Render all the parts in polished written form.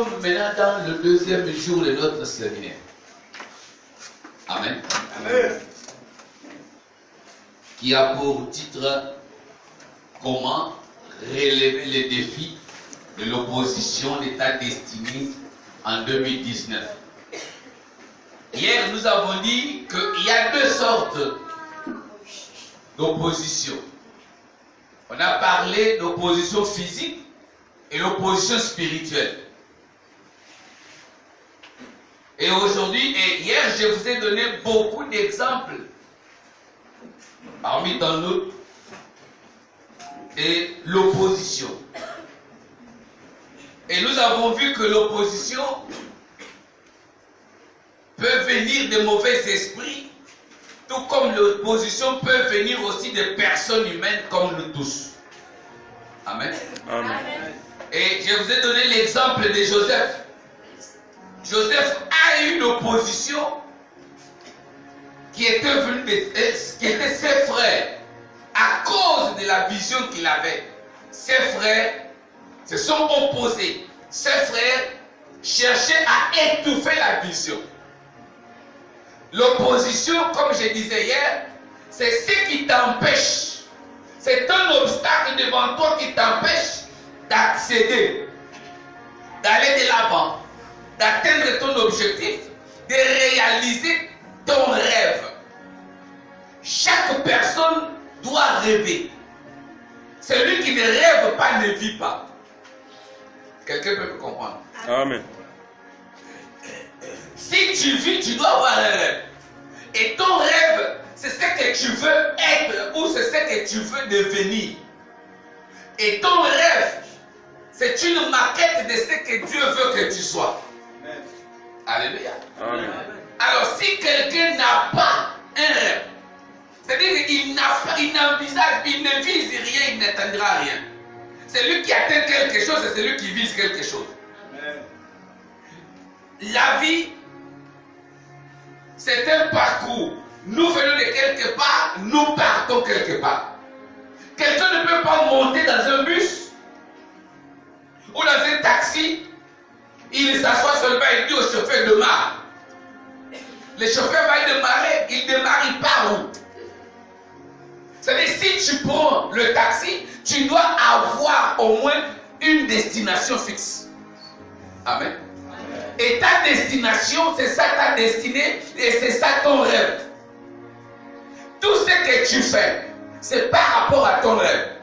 sommes maintenant dans le deuxième jour de notre séminaire. Amen. Amen. Qui a pour titre comment relever les défis de l'opposition de ta destinée en 2019. Hier, nous avons dit qu'il y a deux sortes d'opposition. On a parlé d'opposition physique et l'opposition spirituelle. Et aujourd'hui et hier, je vous ai donné beaucoup d'exemples, parmi tant d'autres, et l'opposition. Et nous avons vu que l'opposition peut venir de mauvais esprits, tout comme l'opposition peut venir aussi de personnes humaines comme nous tous. Amen. Amen. Et je vous ai donné l'exemple de Joseph. Joseph a eu une opposition qui était venue qui était ses frères à cause de la vision qu'il avait. Ses frères se sont opposés. Ses frères cherchaient à étouffer la vision. L'opposition, comme je disais hier, c'est ce qui t'empêche. C'est un obstacle devant toi qui t'empêche d'accéder, d'aller de l'avant, d'atteindre ton objectif, de réaliser ton rêve. Chaque personne doit rêver. Celui qui ne rêve pas ne vit pas. Quelqu'un peut me comprendre? Amen. Si tu vis, tu dois avoir un rêve. Et ton rêve, c'est ce que tu veux être ou c'est ce que tu veux devenir. Et ton rêve, c'est une maquette de ce que Dieu veut que tu sois. Amen. Alléluia. Amen. Alors, si quelqu'un n'a pas un rêve, c'est-à-dire qu'il n'envisage, il ne vise rien, il n'atteindra rien. Celui qui atteint quelque chose, c'est celui qui vise quelque chose. Amen. La vie, c'est un parcours. Nous venons de quelque part, nous partons quelque part. Quelqu'un ne peut pas monter dans un bus ou dans un taxi. Il s'assoit seulement et dit au chauffeur démarre. Le chauffeur va démarrer, il démarre, il part où? C'est-à-dire, si tu prends le taxi, tu dois avoir au moins une destination fixe. Amen. Et ta destination, c'est ça ta destinée et c'est ça ton rêve. Tout ce que tu fais, c'est par rapport à ton rêve.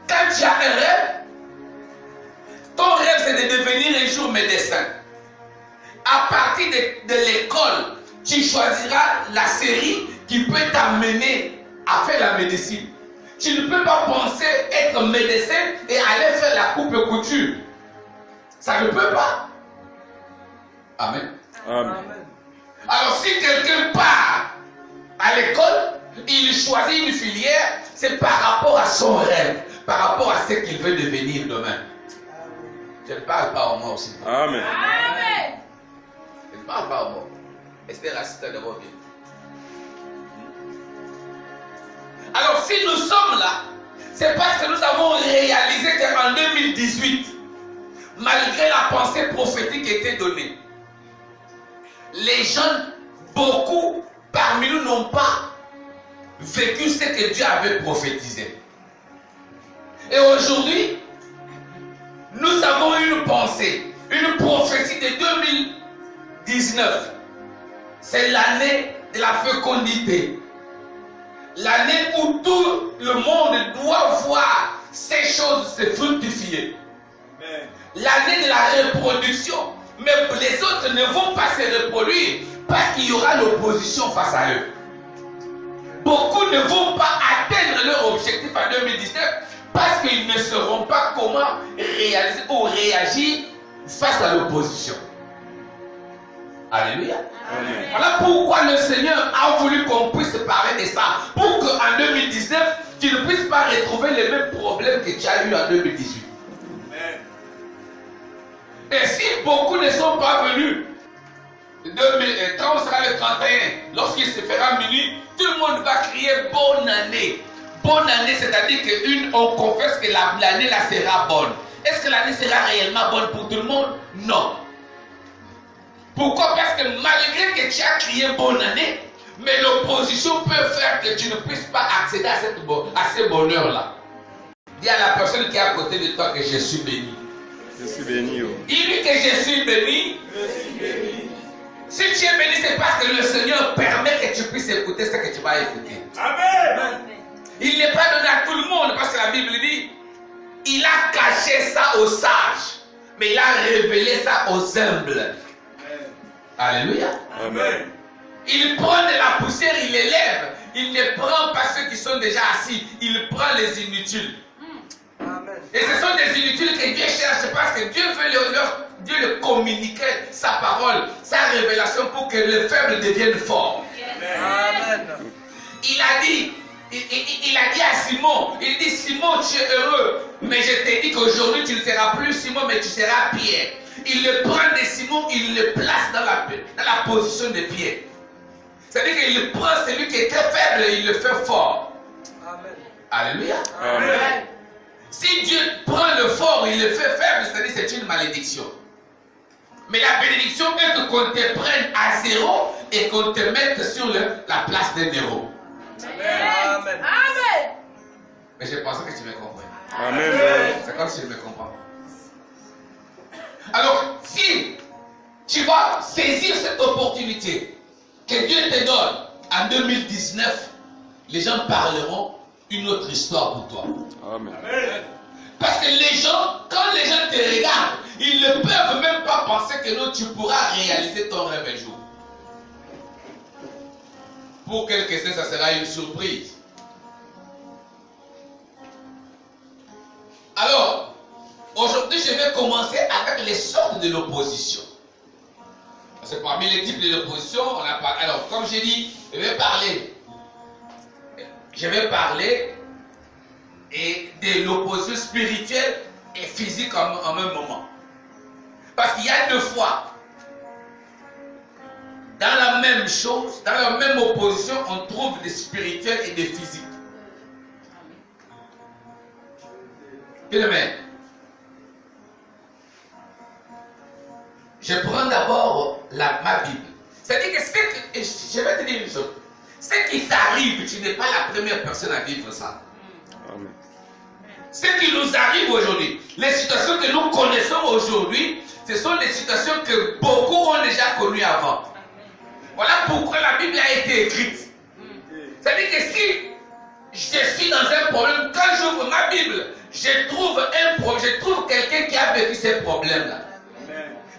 Quand tu as un rêve, ton rêve c'est de devenir un jour médecin. À partir de l'école, tu choisiras la série qui peut t'amener à faire la médecine. Tu ne peux pas penser être médecin et aller faire la coupe et couture. Ça ne peut pas. Amen. Amen. Alors si quelqu'un part à l'école, il choisit une filière, c'est par rapport à son rêve, par rapport à ce qu'il veut devenir demain. Je ne parle pas au moi aussi. Amen. Amen. Je ne parle pas au moi. Esther, assiste d'abord bien. Alors si nous sommes là, c'est parce que nous avons réalisé qu'en 2018, malgré la pensée prophétique qui était donnée, les jeunes, beaucoup parmi nous n'ont pas vécu ce que Dieu avait prophétisé. Et aujourd'hui, nous avons une pensée, une prophétie de 2019. C'est l'année de la fécondité. L'année où tout le monde doit voir ces choses se fructifier. L'année de la reproduction. Mais les autres ne vont pas se reproduire parce qu'il y aura l'opposition face à eux. Beaucoup ne vont pas atteindre leur objectif en 2019 parce qu'ils ne sauront pas comment réaliser ou réagir face à l'opposition. Alléluia. Amen. Voilà pourquoi le Seigneur a voulu qu'on puisse parler de ça. Pour qu'en 2019, tu ne puisses pas retrouver les mêmes problèmes que tu as eu en 2018. Amen. Et si beaucoup ne sont pas venus, quand on sera le 31, lorsqu'il se fera minuit, tout le monde va crier bonne année. bonne année, c'est-à-dire qu'on confesse que l'année là sera bonne. Est-ce que l'année sera réellement bonne pour tout le monde? Non. Pourquoi? Parce que malgré que tu as crié bonne année, mais l'opposition peut faire que tu ne puisses pas accéder à ce bonheur-là. Dis à la personne qui est à côté de toi que je suis béni. Je suis béni. Dis-lui que je suis béni. Je suis béni. Si tu es béni, c'est parce que le Seigneur permet que tu puisses écouter ce que tu vas écouter. Amen. Il n'est pas donné à tout le monde parce que la Bible dit il a caché ça aux sages, mais il a révélé ça aux humbles. Alléluia. Amen. Il prend de la poussière, il élève. Il ne prend pas ceux qui sont déjà assis, il prend les inutiles. Amen. Et ce sont des inutiles que Dieu cherche parce que Dieu veut Dieu leur communiquer sa parole, sa révélation pour que les faibles deviennent forts. Amen. Il a dit à Simon, il dit Simon, tu es heureux, mais je t'ai dit qu'aujourd'hui tu ne seras plus Simon, mais tu seras Pierre. Il le prend de Simon, il le place dans la position de Pierre. C'est-à-dire qu'il prend celui qui est très faible et il le fait fort. Amen. Alléluia. Amen. Si Dieu prend le fort, il le fait faible, c'est-à-dire c'est une malédiction. Mais la bénédiction est qu'on te prenne à zéro et qu'on te mette sur la place d'un héros. Amen. Amen. Mais je pensais que tu me comprenais. Amen. C'est comme si je me comprends. Alors, si tu vas saisir cette opportunité que Dieu te donne en 2019, les gens parleront une autre histoire pour toi. Amen. Parce que les gens, quand les gens te regardent, ils ne peuvent même pas penser que non, tu pourras réaliser ton rêve un jour. Pour quelques-uns, ça sera une surprise. Alors, aujourd'hui, je vais commencer avec les sortes de l'opposition. Parce que parmi les types de l'opposition, on a parlé. Alors, comme j'ai dit, je vais parler de l'opposition spirituelle et physique en même moment. Parce qu'il y a deux fois, dans la même chose, dans la même opposition, on trouve des spirituels et des physiques. Bien-aimé, je prends d'abord ma Bible. C'est-à-dire que je vais te dire une chose. Ce qui t'arrive, tu n'es pas la première personne à vivre ça. Amen. Ce qui nous arrive aujourd'hui, les situations que nous connaissons aujourd'hui, ce sont des situations que beaucoup ont déjà connues avant. Voilà pourquoi la Bible a été écrite. C'est-à-dire que si je suis dans un problème, quand j'ouvre ma Bible, je trouve quelqu'un qui a vécu ces problèmes-là.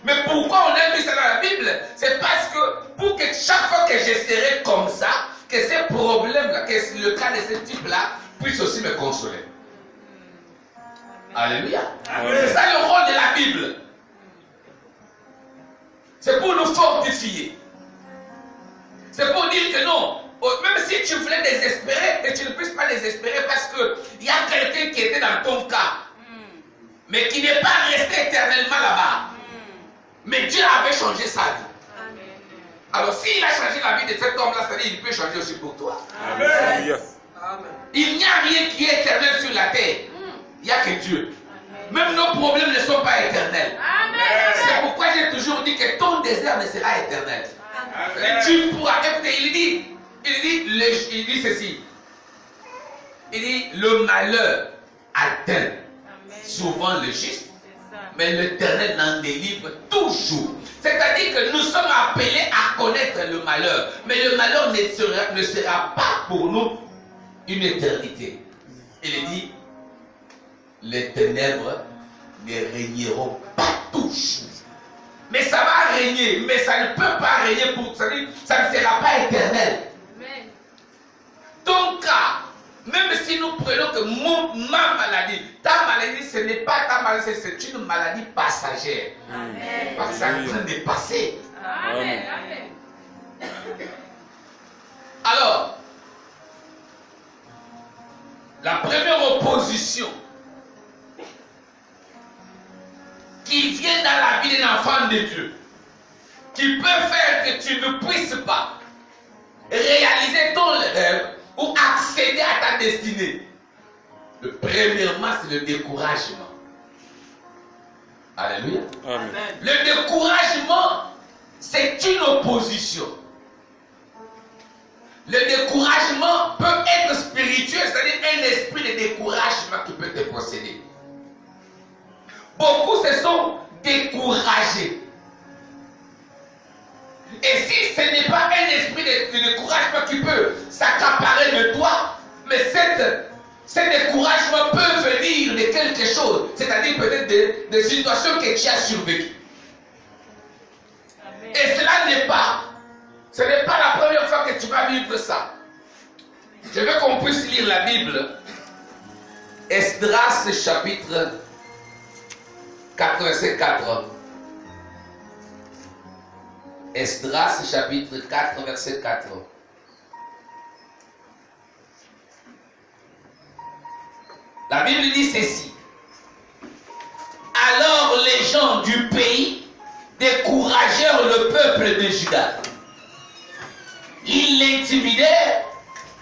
Mais pourquoi on a mis ça dans la Bible? C'est parce que pour que chaque fois que je serai comme ça, que ces problèmes-là, que le cas de ce type-là, puisse aussi me consoler. Alléluia. C'est ça le rôle de la Bible. C'est pour nous fortifier. C'est pour dire que non, même si tu voulais désespérer, et tu ne puisses pas désespérer parce qu'il y a quelqu'un qui était dans ton cas, mais qui n'est pas resté éternellement là-bas. Mais Dieu avait changé sa vie. Alors s'il a changé la vie de cet homme-là, c'est-à-dire qu'il peut changer aussi pour toi. Amen. Il n'y a rien qui est éternel sur la terre. Il n'y a que Dieu. Même nos problèmes ne sont pas éternels. C'est pourquoi j'ai toujours dit que ton désert ne sera éternel. Tu pourras écouter, il dit ceci. Il dit le malheur atteint souvent le juste, mais l'Éternel n'en délivre toujours. C'est-à-dire que nous sommes appelés à connaître le malheur, mais le malheur ne sera pas pour nous une éternité. Il dit les ténèbres ne régneront pas toujours. Mais ça va régner, mais ça ne peut pas régner pour ça. Ça ne sera pas éternel. Ton cas, même si nous prenons que ma maladie, ta maladie, ce n'est pas ta maladie, c'est une maladie passagère. Parce que c'est en train de passer. Amen. Alors, la première opposition qui vient dans la vie d'un enfant de Dieu, qui peut faire que tu ne puisses pas réaliser ton rêve, ou accéder à ta destinée. Premièrement, c'est le découragement. Alléluia. Amen. Le découragement, c'est une opposition. Le découragement peut être spirituel, c'est-à-dire un esprit de découragement qui peut te posséder. Beaucoup se sont découragés. Et si ce n'est pas un esprit de découragement qui peut s'accaparer de toi, mais ce découragement peut venir de quelque chose, c'est-à-dire peut-être des situations que tu as survécues. Et ce n'est pas la première fois que tu vas vivre ça. Je veux qu'on puisse lire la Bible. Esdras chapitre 4, verset 4. Esdras chapitre 4, verset 4. La Bible dit ceci. Alors les gens du pays découragèrent le peuple de Juda. Ils l'intimidèrent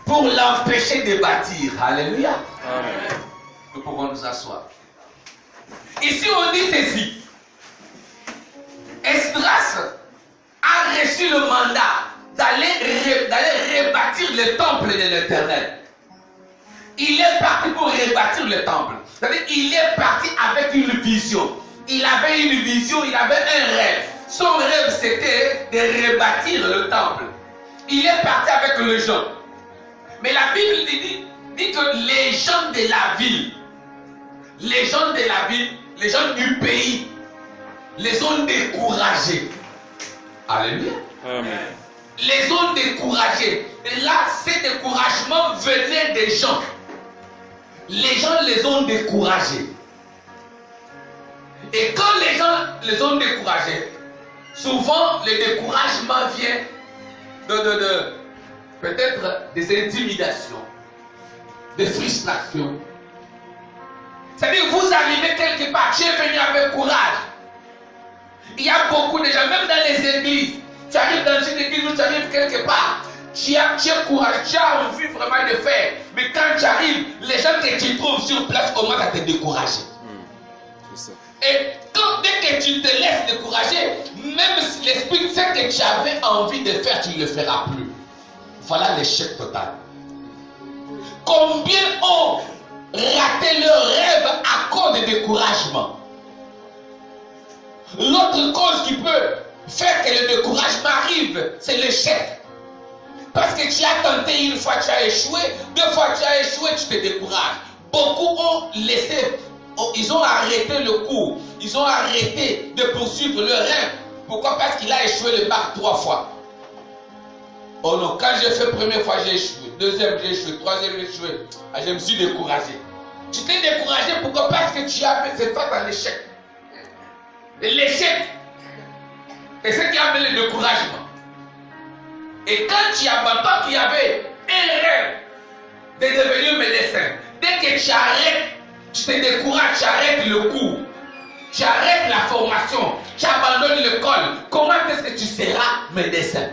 pour l'empêcher de bâtir. Alléluia. Amen. Nous pouvons nous asseoir. Ici on dit ceci. Esdras a reçu le mandat d'aller rebâtir le temple de l'Éternel. Il est parti pour rebâtir le temple. C'est-à-dire il est parti avec une vision. Il avait une vision, il avait un rêve. Son rêve c'était de rebâtir le temple. Il est parti avec les gens. Mais la Bible dit que les gens de la ville, les gens du pays, les ont découragés. Alléluia. Amen. Les ont découragés. Et là, ces découragements venaient des gens. Les gens les ont découragés. Et quand les gens les ont découragés, souvent le découragement vient peut-être des intimidations, des frustrations. C'est-à-dire vous arrivez quelque part, tu es venu avec courage. Il y a beaucoup de gens, même dans les églises, tu arrives dans une église ou tu arrives quelque part, tu as courage, tu as envie vraiment de faire. Mais quand tu arrives, les gens que tu trouves sur place commencent à te décourager. C'est ça. Et dès que tu te laisses décourager, même si l'esprit sait que tu avais envie de faire, tu ne le feras plus. Voilà l'échec total. Combien ont raté leur rêve à cause de découragement? L'autre cause qui peut faire que le découragement arrive, c'est l'échec. Parce que tu as tenté une fois, tu as échoué, deux fois tu as échoué, tu te décourages. Beaucoup ont laissé, ils ont arrêté le cours, ils ont arrêté de poursuivre leur rêve. Pourquoi? Parce qu'il a échoué le bac 3 fois. Oh non, quand j'ai fait première fois, j'ai échoué. Deuxième, j'ai échoué. Troisième, j'ai échoué. Je me suis découragé. Tu t'es découragé, pourquoi? Parce que tu as fait cette fois dans l'échec. L'échec, c'est ce qui a amené le découragement. Et quand tu abandonnes, toi qui avais un rêve de devenir médecin, dès que tu arrêtes, tu te décourages, tu arrêtes le cours, tu arrêtes la formation, tu abandonnes l'école, comment est-ce que tu seras médecin?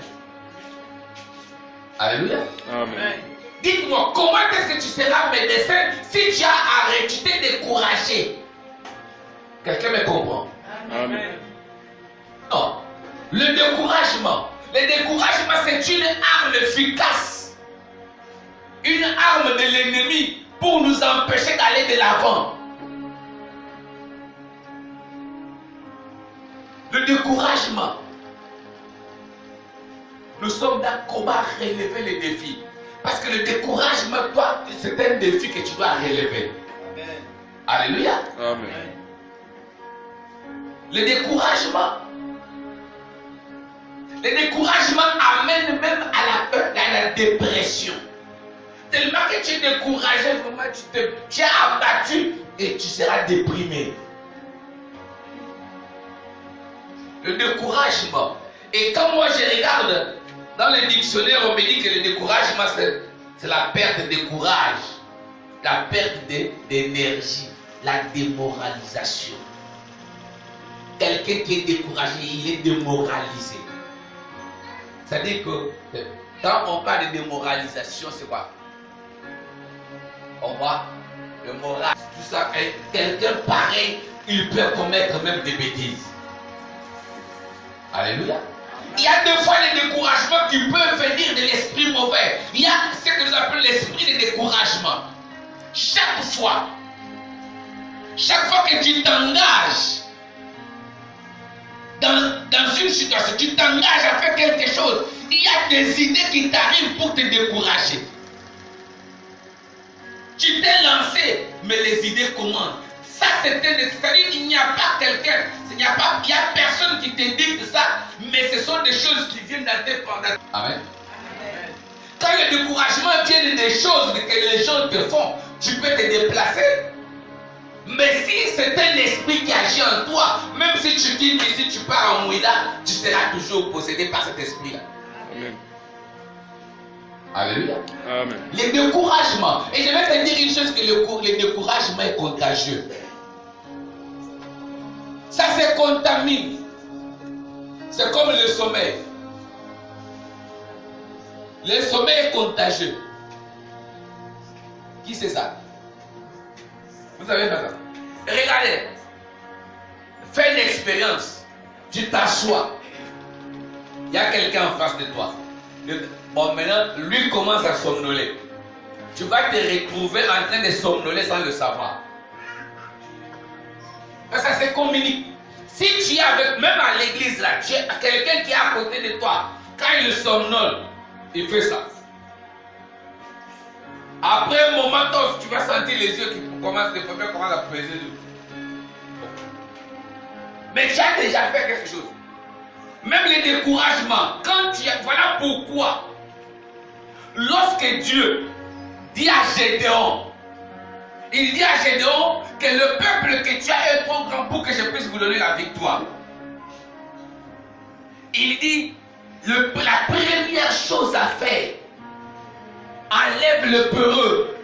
Alléluia. Amen. Dites-moi, comment est-ce que tu seras médecin si tu as arrêté, tu t'es découragé? Quelqu'un me comprend? Amen. Non. Le découragement, c'est une arme efficace. Une arme de l'ennemi pour nous empêcher d'aller de l'avant. Le découragement. Nous sommes dans le combat à relever les défis. Parce que le découragement, toi, c'est un défi que tu dois relever. Amen. Alléluia. Amen. Le découragement amène même à la dépression. Tellement que tu es découragé, vraiment, tu es abattu et tu seras déprimé. Le découragement. Et quand moi je regarde dans le dictionnaire, on me dit que le découragement, c'est la perte de courage, la perte d'énergie, la démoralisation. Quelqu'un qui est découragé, il est démoralisé. C'est-à-dire que quand on parle de démoralisation, c'est quoi? Au revoir. Le moral, tout ça. Quelqu'un pareil, il peut commettre même des bêtises. Alléluia. Il y a des fois les découragements qui peuvent venir de l'esprit mauvais. Il y a ce que nous appelons l'esprit de découragement. Chaque fois que tu t'engages dans une situation, tu t'engages à faire quelque chose, il y a des idées qui t'arrivent pour te décourager. Tu t'es lancé, mais les idées commandent. Ça, c'est-à-dire qu'il n'y a pas quelqu'un, il n'y a personne qui te dicte ça, mais ce sont des choses qui viennent dans tes pensées. Amen. Quand le découragement vient des choses que les gens te font, tu peux te déplacer. Mais si c'est un esprit qui agit en toi, même si tu quittes ici, tu pars en Mouida, tu seras toujours possédé par cet esprit-là. Amen. Alléluia. Amen. Les découragements. Et je vais te dire une chose, que le découragement est contagieux. Ça se contamine. C'est comme le sommeil. Le sommeil est contagieux. Qui c'est ça? Vous savez pas ça? Regardez. Fais une expérience. Tu t'assois. Il y a quelqu'un en face de toi. Bon, maintenant, lui commence à somnoler. Tu vas te retrouver en train de somnoler sans le savoir. Ça se communique. Si tu es avec, même à l'église là, tu as quelqu'un qui est à côté de toi, quand il somnole, il fait ça. Après un moment, tu vas sentir les yeux qui commencent à peser. Mais tu as déjà fait quelque chose. Même les découragements, quand tu as, voilà pourquoi, lorsque Dieu dit à Gédéon, il dit à Gédéon que le peuple que tu as est trop grand pour que je puisse vous donner la victoire. Il dit, la première chose à faire, enlève le peureux,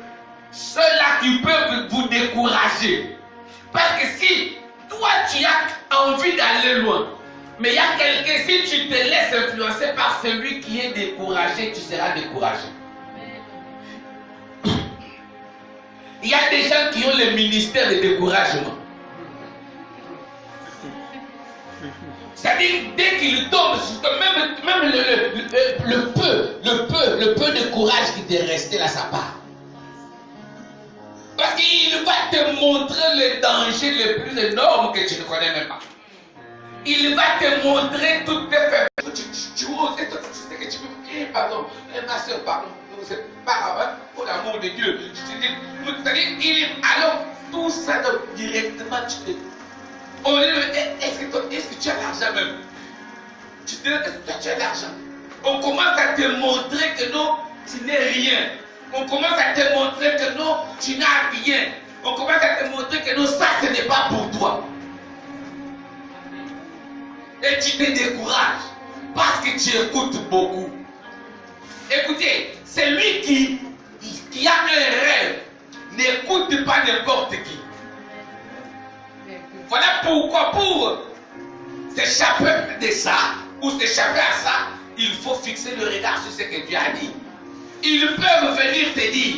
ceux-là qui peuvent vous décourager. Parce que si toi tu as envie d'aller loin, mais il y a quelqu'un, si tu te laisses influencer par celui qui est découragé, tu seras découragé. Il y a des gens qui ont le ministère de découragement. C'est-à-dire, dès qu'ils tombent, même le peu de courage qui t'est resté là, ça part. Parce qu'il va te montrer le danger le plus énorme que tu ne connais même pas. Il va te montrer toutes tes faiblesses. Tu oses, et toi, tu sais que tu peux. Pardon, ma soeur, pardon. C'est pas grave, pour l'amour de Dieu. Je te dis, c'est-à-dire, alors, tout ça, donc, directement, tu te. On dit, est-ce que tu as l'argent même? Tu te dis, est-ce que tu as l'argent? On commence à te montrer que non, tu n'es rien. On commence à te montrer que non, tu n'as rien. On commence à te montrer que non, ça, ce n'est pas pour toi. Et tu te décourages parce que tu écoutes beaucoup. Écoutez, celui qui a un rêve n'écoute pas n'importe qui. Voilà pourquoi pour s'échapper de ça ou s'échapper à ça, il faut fixer le regard sur ce que Dieu a dit. Ils peuvent venir te dire,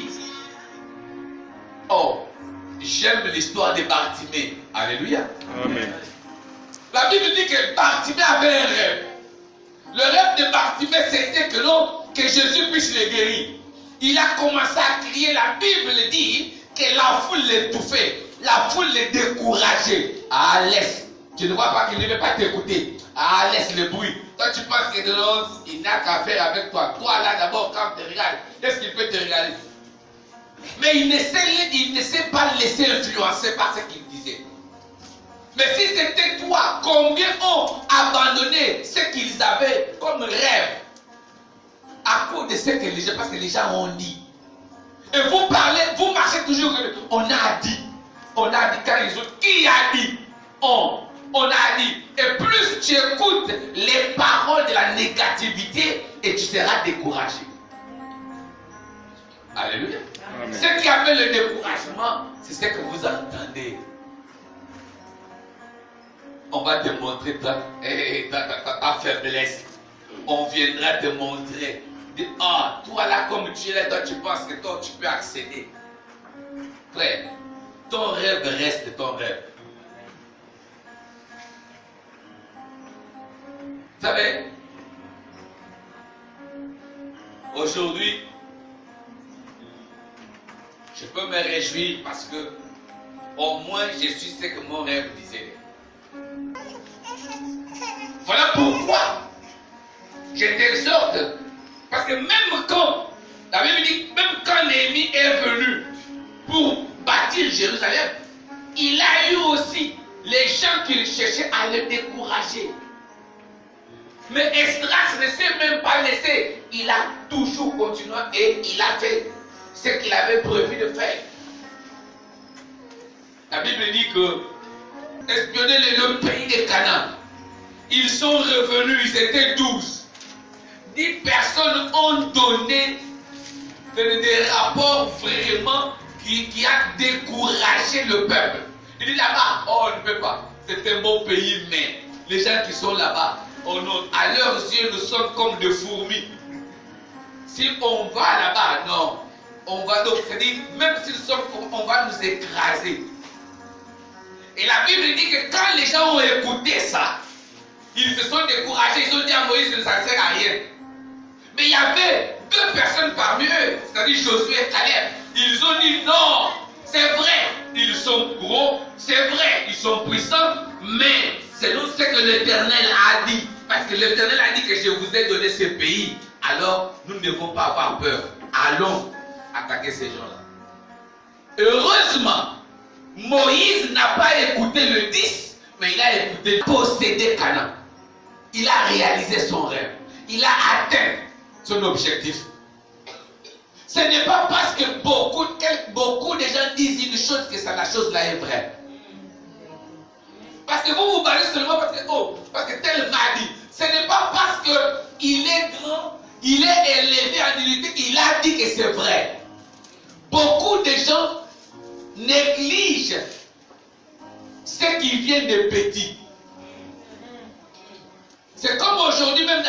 oh, j'aime l'histoire de Bartimée. Alléluia. Amen. La Bible dit que Bartimée avait un rêve. Le rêve de Bartimée, c'était que non, que Jésus puisse le guérir. Il a commencé à crier. La Bible dit que la foule l'étouffait, la foule le décourageait. Ah, laisse. Tu ne vois pas qu'il ne veut pas t'écouter. Ah, laisse le bruit. Toi, tu penses que non, il n'a qu'à faire avec toi. Toi, là, d'abord, quand tu te regardes, est-ce qu'il peut te regarder? Mais il ne sait pas laisser influencer par ce qu'il disait. Mais si c'était toi, combien ont abandonné ce qu'ils avaient comme rêve à cause de ce que les gens, parce que les gens ont dit. Et vous parlez, vous marchez toujours, on a dit. On a dit quand les autres, qui a dit? On a dit. Et plus tu écoutes les paroles de la négativité, et tu seras découragé. Alléluia. Amen. Ce qui appelle le découragement, c'est ce que vous entendez. On va te montrer ta faiblesse. On viendra te montrer. Ah, toi là, comme tu es là, toi tu penses que toi tu peux accéder. Frère, ton rêve reste ton rêve. Vous savez, aujourd'hui, je peux me réjouir parce que au moins je suis ce que mon rêve disait. Voilà pourquoi j'ai telle sorte. Parce que même quand, la Bible dit, même quand Néhémie est venu pour bâtir Jérusalem, il a eu aussi les gens qui cherchaient à le décourager. Mais Esdras ne s'est même pas laissé. Il a toujours continué et il a fait ce qu'il avait prévu de faire. La Bible dit que espionner le pays de Canaan. Ils sont revenus, ils étaient 12. 10 personnes ont donné des rapports vraiment qui a découragé le peuple. Il dit là-bas, oh on ne peut pas. C'est un bon pays, mais les gens qui sont là-bas, oh non, à leurs yeux, nous sommes comme des fourmis. Si on va là-bas, non. On va donc, c'est-à-dire, même s'ils sont, on va nous écraser. Et la Bible dit que quand les gens ont écouté ça, ils se sont découragés, ils ont dit à Moïse que ça ne sert à rien. Mais il y avait 2 personnes parmi eux, c'est-à-dire Josué et Caleb. Ils ont dit non, c'est vrai, ils sont gros, c'est vrai, ils sont puissants, mais selon ce que l'Éternel a dit, parce que l'Éternel a dit que je vous ai donné ce pays, alors nous ne devons pas avoir peur. Allons attaquer ces gens-là. Heureusement, Moïse n'a pas écouté le 10, mais il a écouté posséder Canaan. Il a réalisé son rêve. Il a atteint son objectif. Ce n'est pas parce que beaucoup de gens disent une chose que la chose là est vraie. Parce que vous basez seulement parce que tel m'a dit. Ce n'est pas parce qu'il est grand, il est élevé en dignité, il a dit que c'est vrai. Beaucoup de gens négligent ce qui vient de petit. C'est comme aujourd'hui, même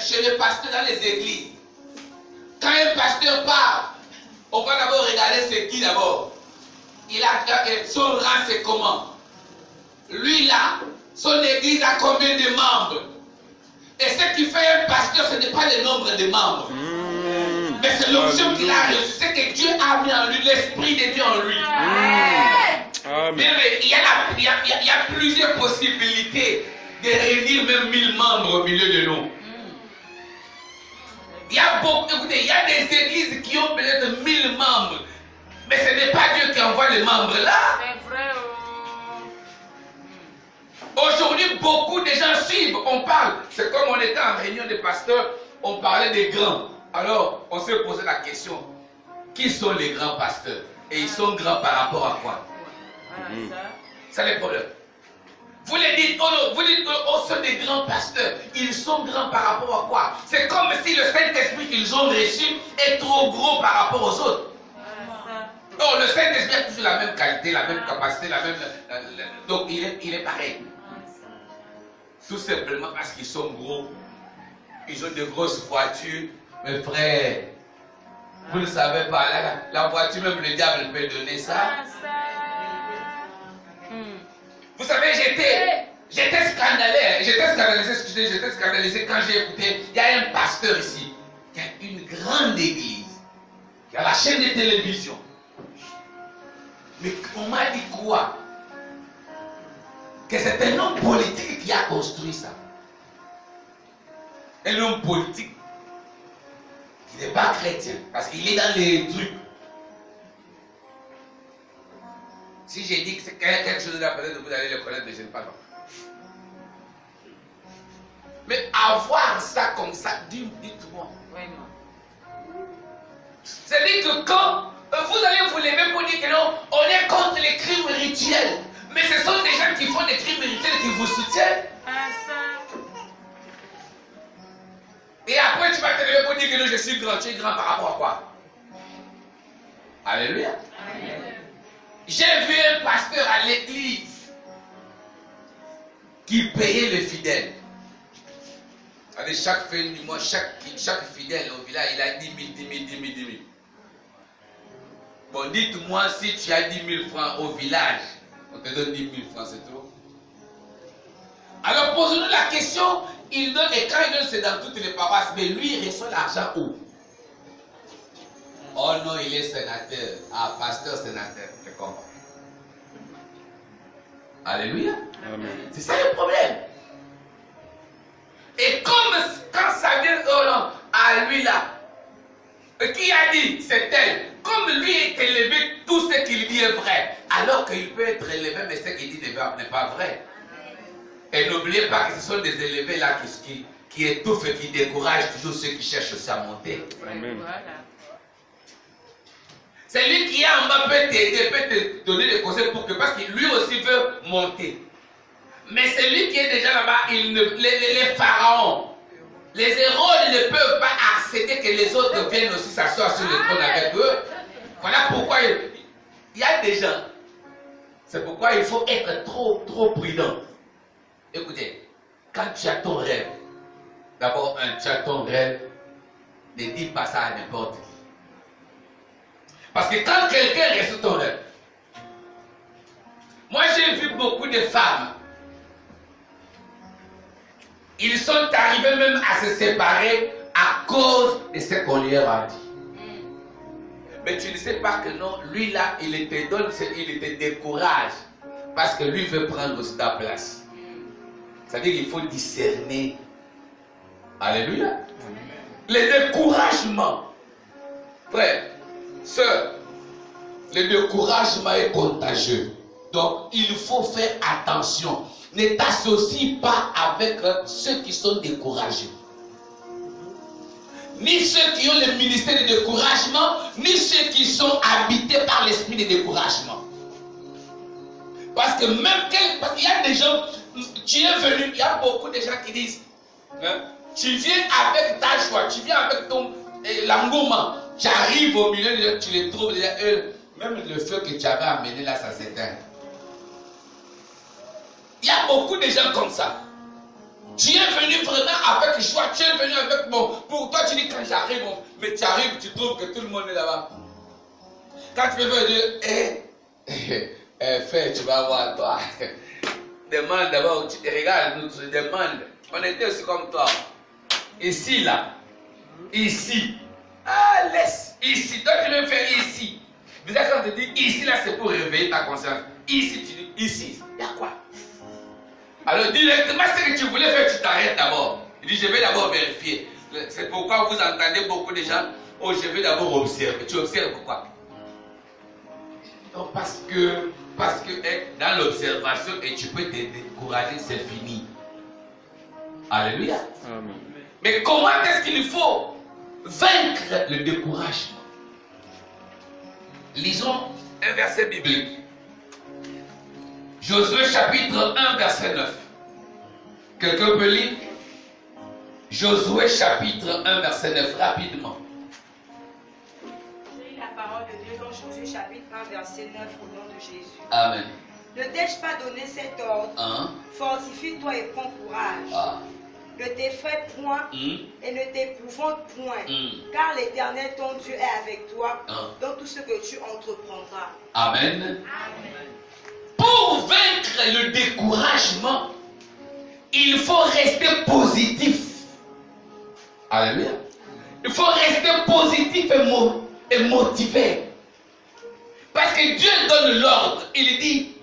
chez les pasteurs, dans les églises. Quand un pasteur parle, on va d'abord regarder c'est qui d'abord. Son rang c'est comment. Lui là, son église a combien de membres. Et ce qui fait un pasteur, ce n'est pas le nombre de membres. Mais c'est l'option qu'il a reçue. C'est que Dieu a mis en lui, l'Esprit de Dieu en lui. Mais il y a plusieurs possibilités de réunir même 1000 membres au milieu de nous. Écoutez, il y a des églises qui ont peut-être 1000 membres. Mais ce n'est pas Dieu qui envoie les membres là. C'est vrai. Aujourd'hui, beaucoup de gens suivent. On parle. C'est comme on était en réunion de pasteurs, on parlait des grands. Alors, on s'est posé la question. Qui sont les grands pasteurs? Et ils sont grands par rapport à quoi? C'est le problème. Vous les dites, vous dites, sont des grands pasteurs. Ils sont grands par rapport à quoi? C'est comme si le Saint-Esprit qu'ils ont reçu est trop gros par rapport aux autres. Or, le Saint-Esprit a toujours la même qualité, la même capacité, la même. Donc, il est pareil. Tout simplement parce qu'ils sont gros. Ils ont de grosses voitures. Mes frères, vous ne savez pas, la voiture, même le diable peut donner ça. Vous savez, j'étais scandalisé quand j'ai écouté. Il y a un pasteur ici qui a une grande église, qui a la chaîne de télévision. Mais on m'a dit quoi? Que c'est un homme politique qui a construit ça. Un homme politique qui n'est pas chrétien, parce qu'il est dans les trucs. Si j'ai dit que c'est quelque chose là, peut-être vous allez le connaître, mais je ne sais pas. Mais avoir ça comme ça, dites-moi. C'est-à-dire que quand vous allez vous lever pour dire que non, on est contre les crimes rituels. Mais ce sont des gens qui font des crimes rituels qui vous soutiennent. Et après tu vas te lever pour dire que non, je suis grand. Tu es grand par rapport à quoi? Alléluia. J'ai vu un pasteur à l'église qui payait les fidèles. Avec chaque fin du mois, chaque fidèle au village, il a 10 000, 10 000, 10 000, 10 000. Bon, dites-moi si tu as 10 000 francs au village, on te donne 10 000 francs, c'est trop. Alors posez-nous la question, il donne, et quand il donne, c'est dans toutes les paroisses, mais lui, il reçoit l'argent où? Oh non, il est sénateur. Ah, pasteur sénateur, je comprends. Alléluia. Amen. C'est ça le problème. Et comme quand ça vient à lui là, qui a dit? C'est elle. Comme lui est élevé, tout ce qu'il dit est vrai. Alors qu'il peut être élevé, mais ce qu'il dit n'est pas vrai. Et n'oubliez pas que ce sont des élevés là qui étouffent et qui découragent toujours ceux qui cherchent aussi à monter. Amen. C'est lui qui est en bas peut t'aider, peut te donner des conseils pour que, parce que lui aussi veut monter. Mais celui qui est déjà là-bas, les pharaons, les héros ne peuvent pas accepter que les autres viennent aussi s'asseoir sur le trône avec eux. Voilà pourquoi il y a des gens. C'est pourquoi il faut être trop prudent. Écoutez, quand tu as ton rêve, d'abord, tu as ton rêve, ne dis pas ça à n'importe qui. Parce que quand quelqu'un reste ton rêve, moi j'ai vu beaucoup de femmes, ils sont arrivés même à se séparer à cause de ce qu'on leur a dit. Mais tu ne sais pas que non, lui là, il te donne, il te décourage, parce que lui veut prendre aussi ta place. C'est-à-dire qu'il faut discerner. Alléluia. Le découragement, frère, sœur, le découragement est contagieux. Donc, il faut faire attention. Ne t'associe pas avec ceux qui sont découragés. Ni ceux qui ont le ministère de découragement, ni ceux qui sont habités par l'esprit de découragement. Parce que même parce qu'il y a des gens, tu es venu, il y a beaucoup de gens qui disent, hein, tu viens avec ta joie, tu viens avec ton l'engouement, tu arrives au milieu, tu les trouves, même le feu que tu avais amené là, ça s'éteint. Il y a beaucoup de gens comme ça. Tu es venu vraiment avec joie, tu es venu avec mon... Pour toi, tu dis quand j'arrive, mais tu arrives, tu trouves que tout le monde est là-bas. Quand tu veux dire, frère, tu vas voir toi. Demande d'abord, tu te regardes, nous te demande. On était aussi comme toi. Ici, là. Ici. Ah, laisse. Ici. Toi, tu veux faire ici. Déjà, quand on te dit ici, là, c'est pour réveiller ta conscience. Ici, tu dis ici. Il y a quoi? Alors, directement, ce que tu voulais faire, tu t'arrêtes d'abord. Il dit, je vais d'abord vérifier. C'est pourquoi vous entendez beaucoup de gens, oh, je vais d'abord observer. Tu observes pourquoi? Non, parce que dans l'observation, et tu peux te décourager, c'est fini. Alléluia. Amen. Mais comment est-ce qu'il faut vaincre le découragement? Lisons un verset biblique. Josué chapitre 1 verset 9. Quelqu'un peut lire? Josué chapitre 1 verset 9 rapidement. Je lis la parole de Dieu dans Josué chapitre 1 verset 9 au nom de Jésus. Amen. Ne t'ai-je pas donné cet ordre? Fortifie-toi et prends courage. Ne t'effraie point et ne t'épouvante point, car l'Éternel ton Dieu est avec toi dans tout ce que tu entreprendras. Amen. Amen. Pour vaincre le découragement, il faut rester positif. Alléluia. Il faut rester positif et motivé. Parce que Dieu donne l'ordre. Il dit,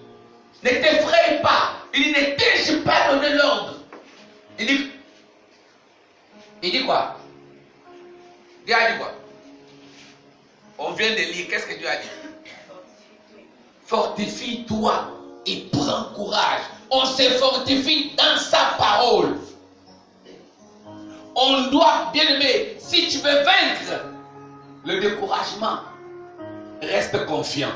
ne t'effraie pas. Il dit, ne t'ai-je pas donné l'ordre. Il dit quoi? Dieu a dit quoi? On vient de lire. Qu'est-ce que Dieu a dit? Fortifie-toi et prends courage. On se fortifie dans sa parole. On doit, bien aimé, si tu veux vaincre le découragement, reste confiant.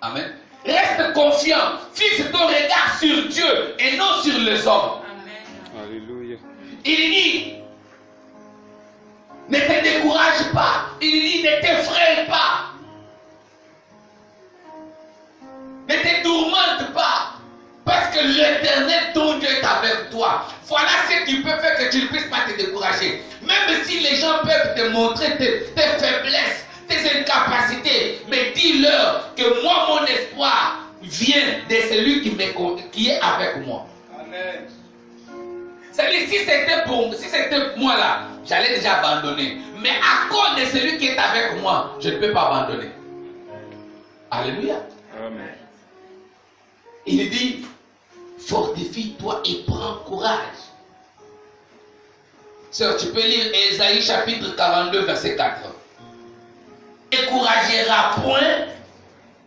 Amen. Reste confiant. Fixe ton regard sur Dieu et non sur les hommes. Amen. Alléluia. Il dit, ne te décourage pas. Il dit, ne t'effraie pas. Ne te tourmente pas. Parce que l'Éternel, ton Dieu, est avec toi. Voilà ce qui peut faire que tu ne puisses pas te décourager. Même si les gens peuvent te montrer tes faiblesses, tes tes incapacités, mais dis-leur que moi, mon espoir vient de celui qui est avec moi. Amen. C'est-à-dire, si c'était moi là, j'allais déjà abandonner. Mais à cause de celui qui est avec moi, je ne peux pas abandonner. Alléluia. Amen. Il dit, fortifie-toi et prends courage. Sœur, tu peux lire Ésaïe chapitre 42, verset 4. Découragera point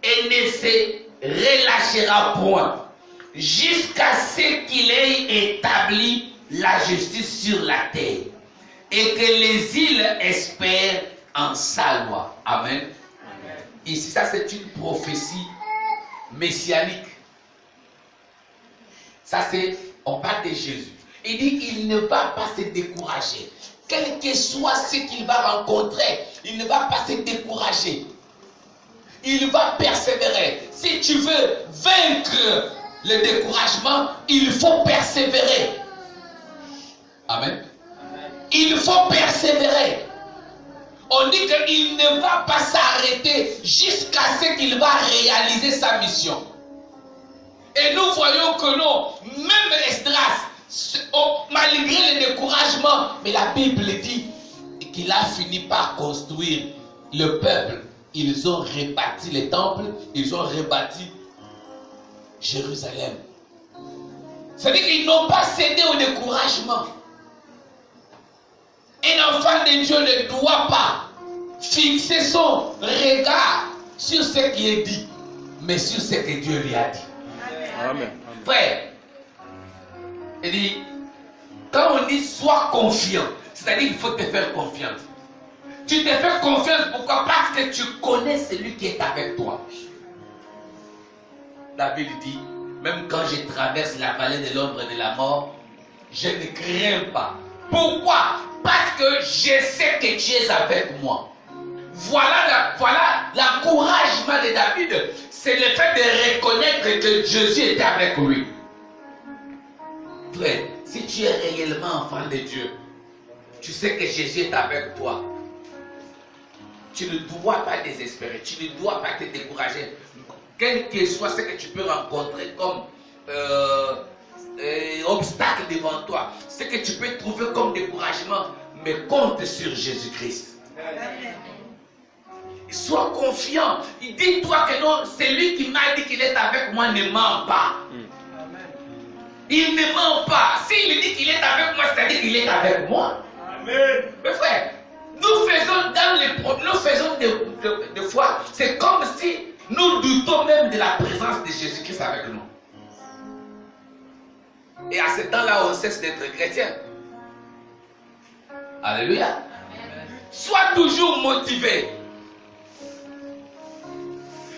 et ne se relâchera point jusqu'à ce qu'il ait établi la justice sur la terre et que les îles espèrent en sa loi. Amen. Ici, ça c'est une prophétie messianique. Ça c'est, on parle de Jésus. Il dit, il ne va pas se décourager. Quel que soit ce qu'il va rencontrer, il ne va pas se décourager. Il va persévérer. Si tu veux vaincre le découragement, il faut persévérer. Amen. Il faut persévérer. On dit qu'il ne va pas s'arrêter jusqu'à ce qu'il va réaliser sa mission. Et nous voyons que non, même Esdras, malgré le découragement, mais la Bible dit qu'il a fini par construire le peuple. Ils ont rebâti les temples, ils ont rebâti Jérusalem. C'est-à-dire qu'ils n'ont pas cédé au découragement. Un enfant de Dieu ne doit pas fixer son regard sur ce qui est dit, mais sur ce que Dieu lui a dit. Amen. Frère, il dit, quand on dit sois confiant, c'est-à-dire qu'il faut te faire confiance. Tu te fais confiance, pourquoi? Parce que tu connais celui qui est avec toi. David dit, même quand je traverse la vallée de l'ombre de la mort, je ne crains pas. Pourquoi? Parce que je sais que tu es avec moi. Voilà l'encouragement de David. C'est le fait de reconnaître que Jésus était avec lui. Frère, si tu es réellement enfant de Dieu, tu sais que Jésus est avec toi. Tu ne dois pas désespérer, tu ne dois pas te décourager. Quel que soit ce que tu peux rencontrer comme obstacle devant toi, ce que tu peux trouver comme découragement, mais compte sur Jésus-Christ. Sois confiant. Dis-toi que non, celui qui m'a dit qu'il est avec moi ne ment pas. Il ne ment pas. S'il dit qu'il est avec moi, c'est-à-dire qu'il est avec moi. Amen. Mais frère, nous faisons des fois, c'est comme si nous doutons même de la présence de Jésus-Christ avec nous. Et à ce temps-là, on cesse d'être chrétien. Alléluia. Amen. Sois toujours motivé.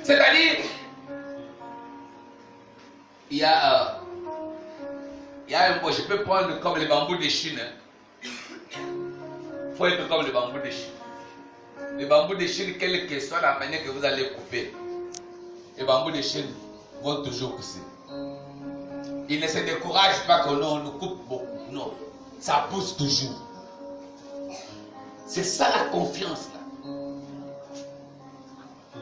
C'est-à-dire, il y a un mot, je peux prendre comme le bambou de Chine. Il faut être comme le bambou de Chine. Le bambou de Chine, quelle que soit la manière que vous allez couper, les bambous de Chine vont toujours pousser. Ils ne se découragent pas que non, on nous coupe beaucoup. Non, ça pousse toujours. C'est ça la confiance là.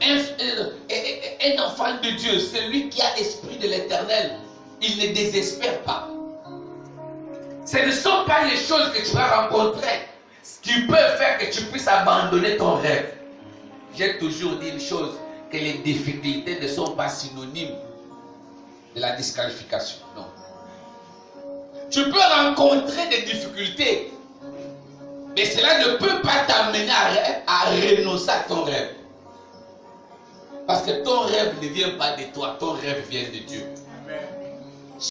Un enfant de Dieu, celui qui a l'esprit de l'Éternel, il ne désespère pas. Ce ne sont pas les choses que tu vas rencontrer qui peuvent faire que tu puisses abandonner ton rêve. J'ai toujours dit une chose, que les difficultés ne sont pas synonymes de la disqualification. Non. Tu peux rencontrer des difficultés, mais cela ne peut pas t'amener à renoncer à ton rêve. Parce que ton rêve ne vient pas de toi, ton rêve vient de Dieu.